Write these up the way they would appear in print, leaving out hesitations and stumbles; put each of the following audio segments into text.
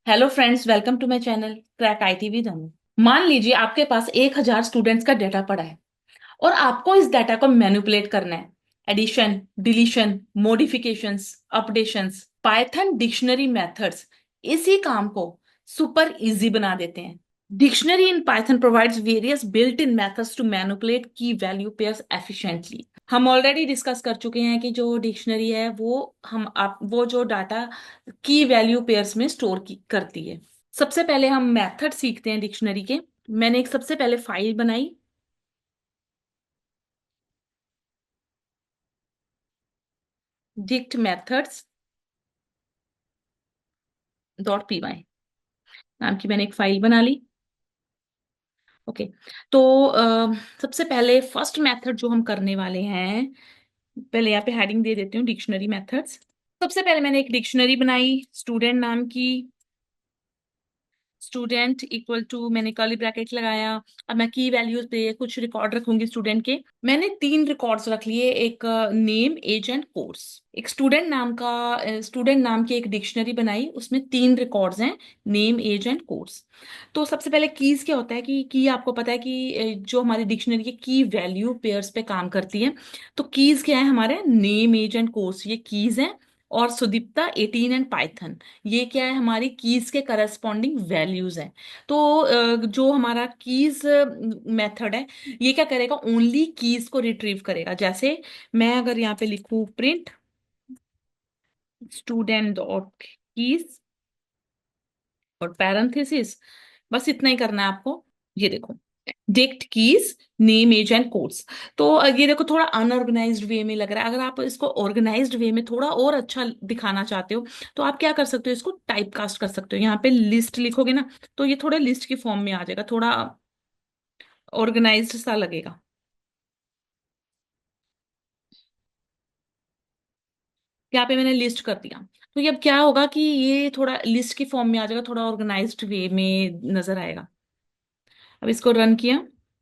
Hello friends, welcome to my channel crack IT with Anu. मान लीजिए आपके पास 1,000 स्टूडेंट्स का डाटा पड़ा है और आपको इस डाटा को मैनिपुलेट करना है। Addition, deletion, modifications, updations, Python dictionary methods इसी काम को सुपर इजी बना देते हैं। Dictionary in Python provides various built-in methods to manipulate key value pairs efficiently. हम ऑलरेडी डिस्कस कर चुके हैं कि जो डिक्शनरी है वो जो डाटा की वैल्यू पेयर्स में स्टोर की करती है। सबसे पहले हम मेथड सीखते हैं डिक्शनरी के। मैंने एक सबसे पहले फाइल बनाई, डिक्ट मेथड्स .py नाम की मैंने एक फाइल बना ली। ओके। तो सबसे पहले फर्स्ट मेथड जो हम करने वाले हैं, पहले यहाँ पे हेडिंग दे देती हूँ, डिक्शनरी मेथड्स। सबसे पहले मैंने एक डिक्शनरी बनाई स्टूडेंट नाम की। स्टूडेंट इक्वल टू, मैंने कर्ली ब्रैकेट लगाया। अब मैं की वैल्यूज पे कुछ रिकॉर्ड रखूंगी स्टूडेंट के। मैंने 3 रिकॉर्ड्स रख लिए, एक नेम, एज एंड कोर्स। एक स्टूडेंट नाम की एक डिक्शनरी बनाई, उसमें 3 रिकॉर्ड्स हैं, नेम, एज एंड कोर्स। तो सबसे पहले कीज क्या होता है कि की आपको पता है कि जो हमारी डिक्शनरी की वैल्यू पेयर्स पे काम करती है। तो कीज क्या है हमारे, नेम, एज एंड कोर्स, ये कीज हैं। और सुदीप्ता 18 एंड पाइथन, ये क्या है, हमारी कीज के करस्पॉन्डिंग वैल्यूज हैं। तो जो हमारा कीज मेथड है, ये क्या करेगा, ओनली कीज को रिट्रीव करेगा। जैसे मैं अगर यहाँ पे लिखूं प्रिंट स्टूडेंट डॉट कीज और पैरेंथेसिस, बस इतना ही करना है आपको। ये देखो, dict keys, name, age and course. तो ये देखो, थोड़ा अनऑर्गेनाइज्ड वे में लग रहा है। अगर आप इसको ऑर्गेनाइज्ड वे में थोड़ा और अच्छा दिखाना चाहते हो, तो आप क्या कर सकते हो, इसको टाइप कास्ट कर सकते हो। यहाँ पे लिस्ट लिखोगे ना, तो ये थोड़ा लिस्ट की फॉर्म में आ जाएगा, थोड़ा ऑर्गेनाइज्ड सा लगेगा। यहाँ पे मैंने लिस्ट कर दिया, तो ये अब क्या होगा कि ये थोड़ा लिस्ट की फॉर्म में आ जाएगा, थोड़ा ऑर्गेनाइज्ड वे में नजर आएगा। अब इसको रन किया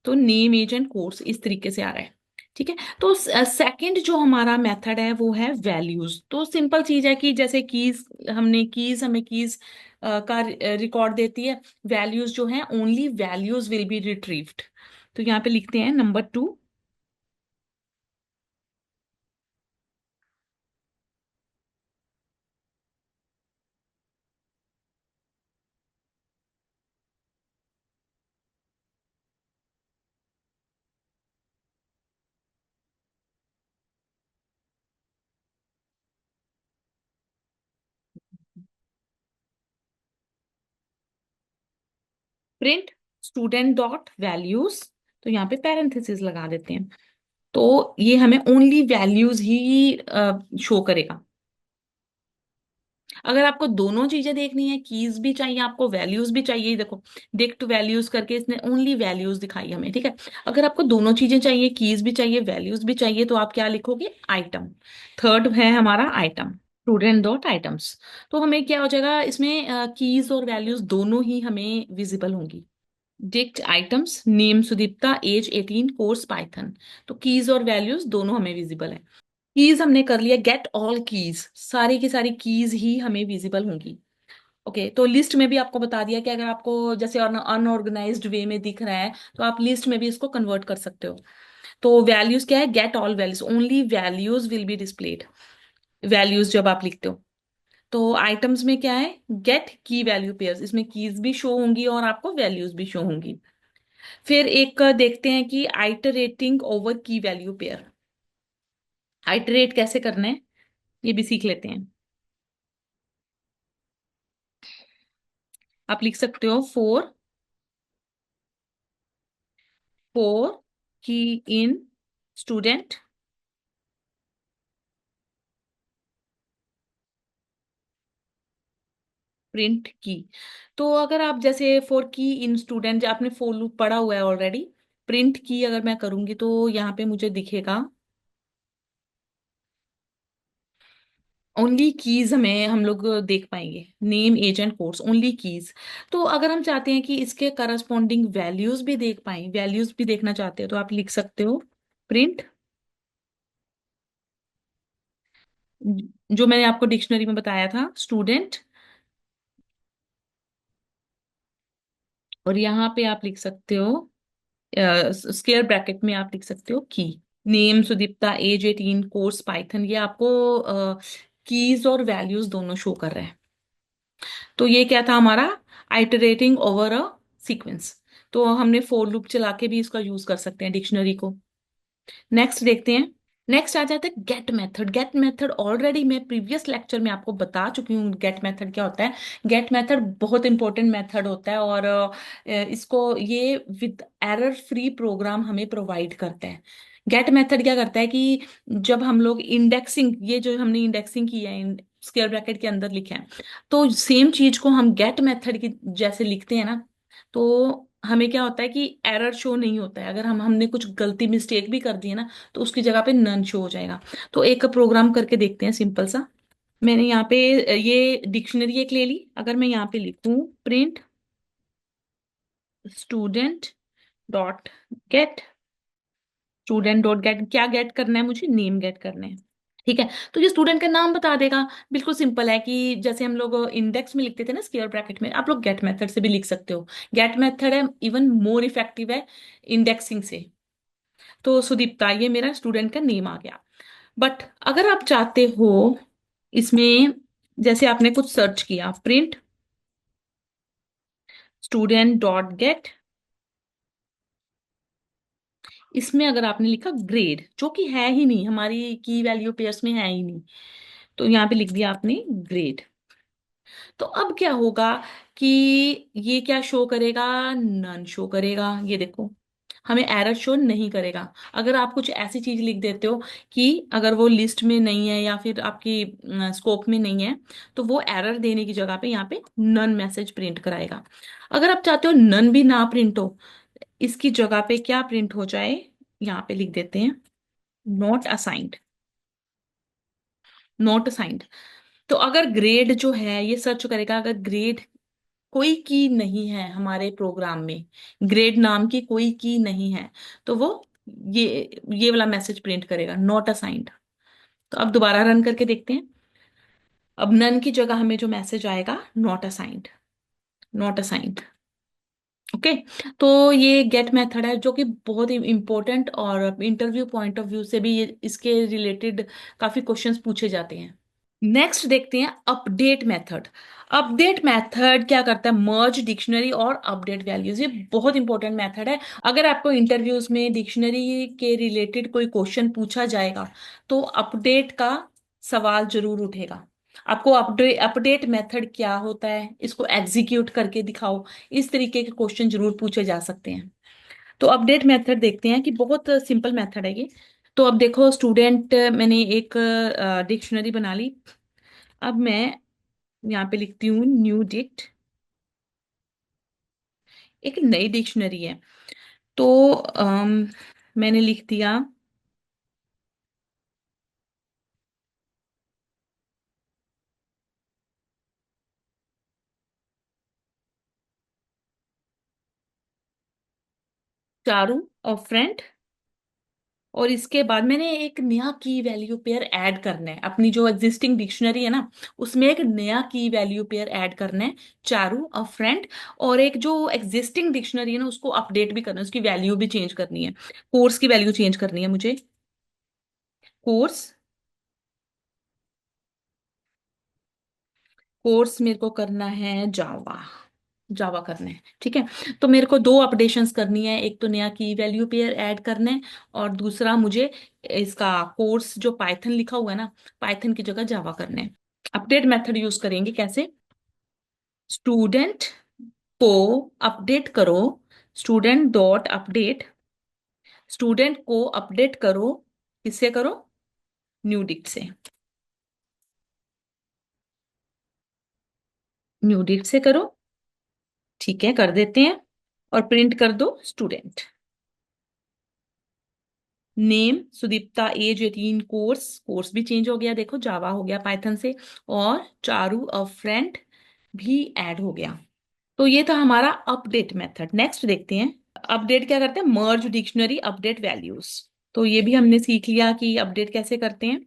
तो नेम, एज एंड कोर्स इस तरीके से आ रहा है। ठीक है। तो सेकंड जो हमारा मेथड है वो है वैल्यूज। तो सिंपल चीज है कि जैसे कीज हमें कीज का रिकॉर्ड देती है। वैल्यूज जो है, only values will be retrieved. तो यहाँ पे लिखते हैं number 2, print student dot values. तो यहाँ पे पैरेंथेसिस लगा देते हैं। तो ये हमें ओनली वैल्यूज ही शो करेगा। अगर आपको दोनों चीजें देखनी है, कीज भी चाहिए, आपको वैल्यूज भी चाहिए, ये देखो डिक्ट वैल्यूज करके इसने ओनली वैल्यूज दिखाई हमें। ठीक है। अगर आपको दोनों चीजें चाहिए, कीज भी चाहिए, वैल्यूज भी चाहिए, तो आप क्या लिखोगे, आइटम। थर्ड है हमारा आइटम, स्टूडेंट डॉट आइटम्स। तो हमें क्या हो जाएगा, इसमें कीज और वैल्यूज दोनों ही हमें विजिबल होंगी। Dict items, name Sudipta, age 18, course Python. तो कीज और वैल्यूज दोनों हमें विजिबल है। कीज हमने कर लिया, गेट ऑल कीज, सारी की सारी कीज ही हमें विजिबल होंगी। ओके। तो लिस्ट में भी आपको बता दिया कि अगर आपको जैसे अनऑर्गेनाइज्ड वे में दिख रहा है, तो आप लिस्ट में भी इसको कन्वर्ट कर सकते हो। तो वैल्यूज क्या है, get all values, only values will be displayed. Values जब आप लिखते हो, तो आइटम्स में क्या है, गेट की वैल्यू पेयर्स, इसमें कीज भी शो होंगी और आपको वैल्यूज भी शो होंगी। फिर एक देखते हैं कि आइटरेटिंग ओवर की वैल्यू पेयर, आइटरेट कैसे करना है ये भी सीख लेते हैं। आप लिख सकते हो फोर की इन स्टूडेंट प्रिंट की। तो अगर आप जैसे फोर की इन स्टूडेंट, आपने फोर लूप पढ़ा हुआ है ऑलरेडी, प्रिंट की अगर मैं करूंगी तो यहाँ पे मुझे दिखेगा ओनली कीज, हमें हम लोग देख पाएंगे, name, age and course, only keys. तो अगर हम चाहते हैं कि इसके करस्पॉन्डिंग वैल्यूज भी देख पाए, वैल्यूज भी देखना चाहते हो, तो आप लिख सकते हो प्रिंट, जो मैंने आपको डिक्शनरी में बताया था, स्टूडेंट और यहाँ पे आप लिख सकते हो, स्क्वायर ब्रैकेट में आप लिख सकते हो की। Name Sudipta, age 18, course Python, ये आपको कीज और वैल्यूज दोनों शो कर रहे हैं। तो ये क्या था हमारा, आइटरेटिंग ओवर अ सीक्वेंस। तो हमने फोर लूप चला के भी इसका यूज कर सकते हैं डिक्शनरी को। नेक्स्ट देखते हैं। नेक्स्ट आ जाता है get method. Get method already मैं प्रीवियस लेक्चर में आपको बता चुकी हूँ गेट मेथड क्या होता है। गेट मेथड बहुत इंपॉर्टेंट मेथड होता है, और इसको ये विद एरर फ्री प्रोग्राम हमें प्रोवाइड करता है। गेट मेथड क्या करता है कि जब हम लोग इंडेक्सिंग, ये जो हमने इंडेक्सिंग की है स्क्वायर ब्रैकेट के अंदर लिखे हैं, तो सेम चीज को हम गेट मेथड की जैसे लिखते हैं ना, तो हमें क्या होता है कि एरर शो नहीं होता है। अगर हमने कुछ गलती मिस्टेक भी कर दी है ना, तो उसकी जगह पे नन शो हो जाएगा। तो एक प्रोग्राम करके देखते हैं सिंपल सा। मैंने यहाँ पे ये डिक्शनरी एक ले ली। अगर मैं यहाँ पे लिखूं print student dot gate, student dot gate, क्या गेट करना है मुझे, नेम गेट करना है। ठीक है, तो ये स्टूडेंट का नाम बता देगा। बिल्कुल सिंपल है कि जैसे हम लोग इंडेक्स में लिखते थे ना स्क्वायर ब्रैकेट में, आप लोग गेट मेथड से भी लिख सकते हो। गेट मेथड है इवन मोर इफेक्टिव है इंडेक्सिंग से। तो सुदीप्ता, ये मेरा स्टूडेंट का नेम आ गया। बट अगर आप चाहते हो इसमें, जैसे आपने कुछ सर्च किया, प्रिंट स्टूडेंट डॉट गेट, इसमें अगर आपने लिखा ग्रेड, जो कि है ही नहीं, हमारी की वैल्यू पेयर्स में है ही नहीं, तो यहाँ पे लिख दिया आपने ग्रेड। तो अब क्या होगा कि ये क्या शो करेगा, नन शो करेगा। ये देखो, हमें एरर शो नहीं करेगा। अगर आप कुछ ऐसी चीज लिख देते हो कि अगर वो लिस्ट में नहीं है या फिर आपकी स्कोप में नहीं है, तो वो एरर देने की जगह पे यहाँ पे नन मैसेज प्रिंट कराएगा। अगर आप चाहते हो नन भी ना प्रिंट हो, इसकी जगह पे क्या प्रिंट हो जाए, यहाँ पे लिख देते हैं नॉट असाइंड। Not assigned. तो अगर ग्रेड जो है ये सर्च करेगा, अगर ग्रेड कोई की नहीं है हमारे प्रोग्राम में, ग्रेड नाम की कोई की नहीं है, तो वो ये ये वाला मैसेज प्रिंट करेगा नॉट असाइंड। तो अब दोबारा रन करके देखते हैं। अब नन की जगह हमें जो मैसेज आएगा, not assigned, not assigned. Okay. तो ये गेट मेथड है जो कि बहुत ही इंपॉर्टेंट, और इंटरव्यू पॉइंट ऑफ व्यू से भी ये इसके रिलेटेड काफी क्वेश्चंस पूछे जाते हैं। नेक्स्ट देखते हैं अपडेट मेथड। अपडेट मेथड क्या करता है, मर्ज डिक्शनरी और अपडेट वैल्यूज। ये बहुत इंपॉर्टेंट मेथड है। अगर आपको इंटरव्यूज में डिक्शनरी के रिलेटेड कोई क्वेश्चन पूछा जाएगा, तो अपडेट का सवाल जरूर उठेगा। आपको अपडेट अपडेट मेथड क्या होता है, इसको एग्जीक्यूट करके दिखाओ, इस तरीके के क्वेश्चन जरूर पूछे जा सकते हैं। तो अपडेट मेथड देखते हैं कि बहुत सिंपल मेथड है ये। तो अब देखो स्टूडेंट, मैंने एक डिक्शनरी बना ली। अब मैं यहाँ पे लिखती हूँ न्यू डिक्ट, एक नई डिक्शनरी है। तो मैंने लिख दिया चारू और फ्रेंड, और इसके बाद मैंने एक नया की वैल्यू पेयर ऐड करना है। अपनी जो एग्जिस्टिंग डिक्शनरी है ना, उसमें एक नया की वैल्यू पेयर ऐड करना है, चारू और फ्रेंड। और एक जो एग्जिस्टिंग डिक्शनरी है ना, उसको अपडेट भी करना है, उसकी वैल्यू भी चेंज करनी है। कोर्स की वैल्यू चेंज करनी है मुझे। कोर्स, कोर्स मेरे को करना है जावा, जावा करना है। ठीक है। तो मेरे को दो अपडेशंस करनी है, एक तो नया की वैल्यू पेयर ऐड करना है, और दूसरा मुझे इसका कोर्स जो पाइथन लिखा हुआ है ना, पाइथन की जगह जावा करना है। अपडेट मेथड यूज करेंगे कैसे, स्टूडेंट को अपडेट करो, स्टूडेंट डॉट अपडेट, स्टूडेंट को अपडेट करो, किससे करो, न्यू डिक्ट से, न्यू डिक्ट से करो। ठीक है, कर देते हैं। और प्रिंट कर दो student, name Sudipta, age 18, course, course भी चेंज हो गया, देखो जावा हो गया पाइथन से, और चारू अ फ्रेंड भी ऐड हो गया। तो ये था हमारा अपडेट मेथड। नेक्स्ट देखते हैं, अपडेट क्या करते हैं, मर्ज डिक्शनरी अपडेट वैल्यूज। तो ये भी हमने सीख लिया कि अपडेट कैसे करते हैं।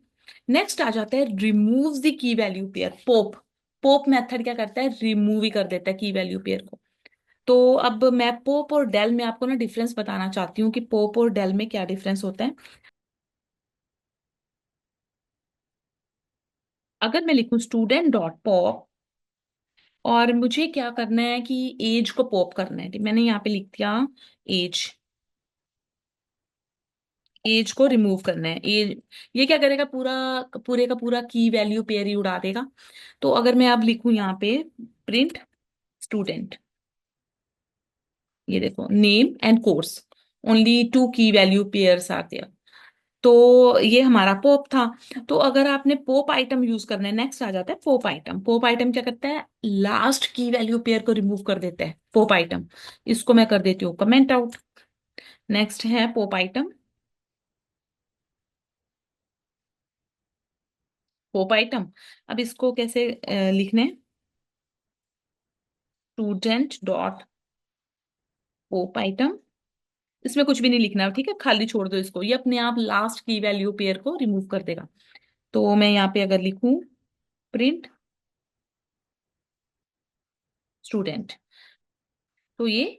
नेक्स्ट आ जाता है remove the key value pair, pope. Pope method क्या करता है, रिमूव ही कर देता है की वैल्यू पेयर को। तो अब मैं पोप और डेल में आपको ना डिफरेंस बताना चाहती हूँ कि पोप और डेल में क्या डिफरेंस होता है। अगर मैं लिखूं स्टूडेंट डॉट पॉप और मुझे क्या करना है कि एज को पॉप करना है, मैंने यहाँ पे लिख दिया एज। एज को रिमूव करना है। एज ये क्या करेगा, पूरा पूरे का पूरा की वैल्यू पेयर ही उड़ा देगा। तो अगर मैं अब लिखूं यहाँ पे प्रिंट स्टूडेंट, ये देखो name and course, only two key value pairs are there. तो ये हमारा पोप था। तो अगर आपने पोप आइटम यूज करना है, नेक्स्ट आ जाता है पोप आइटम। पोप आइटम क्या करता है, लास्ट की वैल्यू पेयर को रिमूव कर देता है पोप आइटम। इसको मैं कर देती हूँ कमेंट आउट। नेक्स्ट है पोप आइटम। पोप आइटम, अब इसको कैसे लिखने हैं, स्टूडेंट डॉट पोप आइटम। इसमें कुछ भी नहीं लिखना, ठीक है, खाली छोड़ दो इसको, ये अपने आप लास्ट की वैल्यू पेयर को रिमूव कर देगा। तो मैं यहाँ पे अगर लिखूं प्रिंट स्टूडेंट, तो ये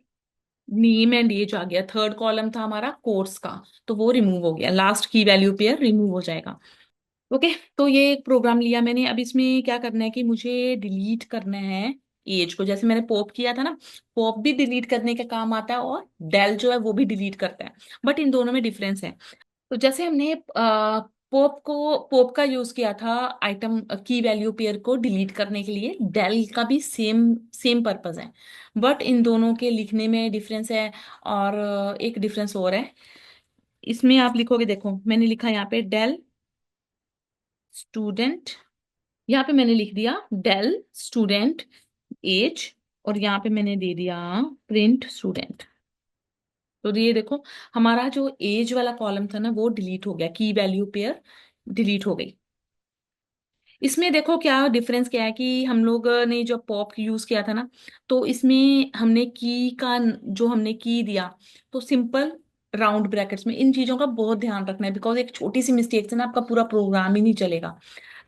नेम एंड एज आ गया। थर्ड कॉलम था हमारा कोर्स का, तो वो रिमूव हो गया, लास्ट की वैल्यू पेयर रिमूव हो जाएगा। ओके, तो ये एक प्रोग्राम लिया मैंने। अब इसमें क्या करना है कि मुझे डिलीट करना है एज को, जैसे मैंने पॉप किया था ना। पॉप भी डिलीट करने का काम आता है और डेल जो है वो भी डिलीट करता है, बट इन दोनों में डिफरेंस है। तो जैसे हमने पोप का यूज किया था आइटम की वैल्यू पेयर को डिलीट करने के लिए, डेल का भी सेम सेम पर्पस है, बट इन दोनों के लिखने में डिफरेंस है। और एक डिफरेंस और है, इसमें आप लिखोगे, देखो मैंने लिखा यहाँ पे डेल स्टूडेंट, यहाँ पे मैंने लिख दिया डेल स्टूडेंट एज, और यहाँ पे मैंने दे दिया प्रिंट स्टूडेंट। तो ये देखो हमारा जो एज वाला कॉलम था ना वो डिलीट हो गया, की वैल्यू पेयर डिलीट हो गई। इसमें देखो क्या डिफरेंस क्या है कि हम लोग ने जो पॉप यूज किया था ना, तो इसमें हमने की का जो हमने की दिया, तो सिंपल राउंड ब्रैकेट्स में। इन चीजों का बहुत ध्यान रखना है, बिकॉज एक छोटी सी मिस्टेक से ना आपका पूरा प्रोग्राम ही नहीं चलेगा।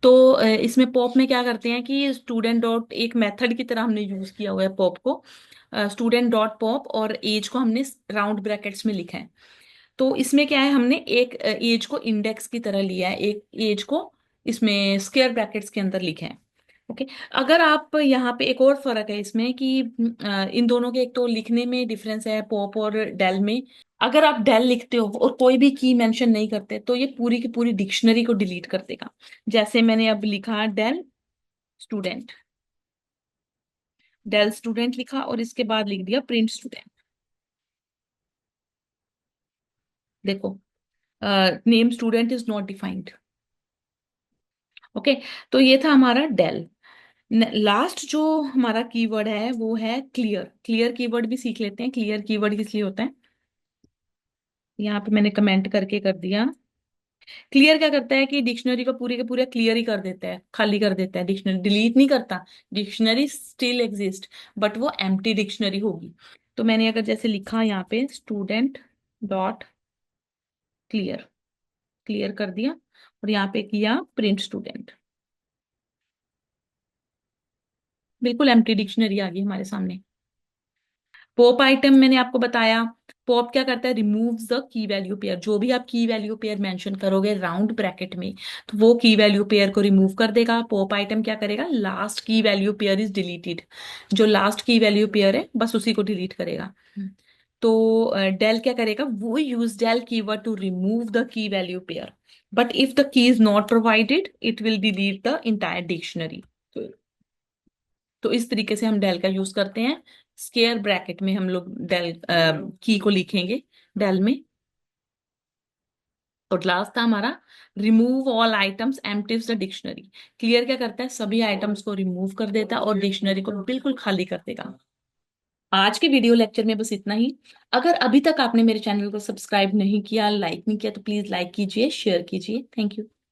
तो इसमें पॉप में क्या करते हैं कि स्टूडेंट डॉट एक मेथड की तरह हमने यूज किया हुआ है पॉप को। स्टूडेंट डॉट पॉप और एज को हमने राउंड ब्रैकेट्स में लिखा है। तो इसमें क्या है, हमने एक एज को इंडेक्स की तरह लिया है, एक एज को इसमें स्क्वायर ब्रैकेट्स के अंदर लिखे हैं। ओके, अगर आप यहाँ पे एक और फर्क है इसमें कि इन दोनों के एक तो लिखने में डिफरेंस है पॉप और डेल में। अगर आप डेल लिखते हो और कोई भी की मेंशन नहीं करते तो ये पूरी की पूरी डिक्शनरी को डिलीट कर देगा। जैसे मैंने अब लिखा डेल स्टूडेंट, डेल स्टूडेंट लिखा और इसके बाद लिख दिया प्रिंट स्टूडेंट। देखो name student is not defined. Okay, तो ये था हमारा डेल। लास्ट जो हमारा कीवर्ड है वो है क्लियर। क्लियर कीवर्ड भी सीख लेते हैं, क्लियर कीवर्ड किस लिए होता है, यहाँ पे मैंने कमेंट करके कर दिया। क्लियर क्या करता है कि डिक्शनरी को पूरी के पूरे क्लियर ही कर देता है, खाली कर देता है, डिक्शनरी डिलीट नहीं करता। डिक्शनरी स्टिल एग्जिस्ट, बट वो एम्प्टी डिक्शनरी होगी। तो मैंने अगर जैसे लिखा यहाँ पे स्टूडेंट डॉट क्लियर, क्लियर कर दिया और यहाँ पे किया प्रिंट स्टूडेंट, बिल्कुल एम्प्टी डिक्शनरी आ गई हमारे सामने। पॉप आइटम मैंने आपको बताया, पॉप क्या करता है, removes the key value pair. जो भी आप की वैल्यू पेयर मेंशन करोगे राउंड ब्रैकेट में, तो वो की वैल्यू पेयर को रिमूव कर देगा। पॉप आइटम क्या करेगा, लास्ट की वैल्यू पेयर इज डिलीटेड, जो लास्ट की वैल्यू पेयर है बस उसी को डिलीट करेगा। तो डेल क्या करेगा, वो use del keyword to remove the key value pair, but if the key is not provided it will delete the entire dictionary. तो इस तरीके से हम डेल का यूज करते हैं। स्क्वायर ब्रैकेट में हम लोग डेल की को लिखेंगे डेल में। और लास्ट था हमारा remove all items empties the dictionary. Clear क्या करता है, सभी आइटम्स को रिमूव कर देता है और डिक्शनरी को बिल्कुल खाली कर देगा। आज के वीडियो लेक्चर में बस इतना ही। अगर अभी तक आपने मेरे चैनल को सब्सक्राइब नहीं किया, लाइक नहीं किया, तो प्लीज लाइक कीजिए, शेयर कीजिए। Thank you.